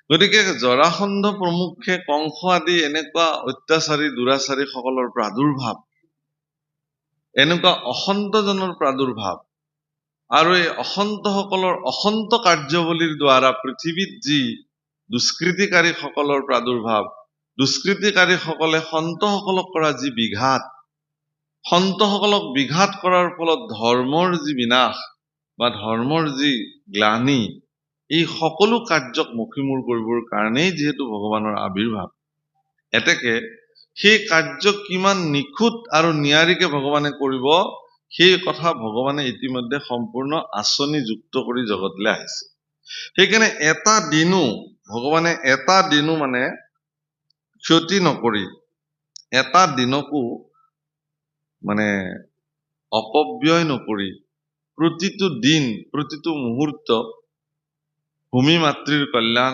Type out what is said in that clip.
গতিকে জৰাসন্ধ প্ৰমুখ্যে কংস আদি এনেকুৱা অত্যাচাৰী দুৰাচাৰীসকলৰ প্ৰাদুৰ্ভাৱ, এনেকুৱা অসন্তজনৰ প্ৰাদুৰ্ভাৱ, আৰু এই অসন্তসকলৰ অসন্ত কাৰ্যৱলীৰ দ্বাৰা পৃথিৱীত যি দুষ্কৃতিকাৰীসকলৰ প্ৰাদুৰ্ভাৱ, দুষ্কৃতিকাৰীসকলে সন্তসকলক কৰা যি বিঘাত, সন্তসকলক বিঘাত কৰাৰ ফলত ধৰ্মৰ যি বিনাশ বা ধৰ্মৰ যি গ্লানি, এই সকলো কাৰ্যক মষিমূৰ কৰিবৰ কাৰণেই যিহেতু ভগৱানৰ আবিৰ্ভাৱ, এতেকে সেই কাৰ্য কিমান নিখুঁত আৰু নিয়াৰিকে ভগৱানে কৰিব, সেই কথা ভগৱানে ইতিমধ্যে সম্পূৰ্ণ আঁচনি যুক্ত কৰি জগতলৈ আহিছে। সেইকাৰণে ভগৱানে এটা দিনো মানে ক্ষতি নকৰি, এটা দিনকো মানে অপব্যয় নকৰি, প্ৰতিটো দিন প্ৰতিটো মুহূৰ্ত ভূমি মাতৃৰ কল্যাণ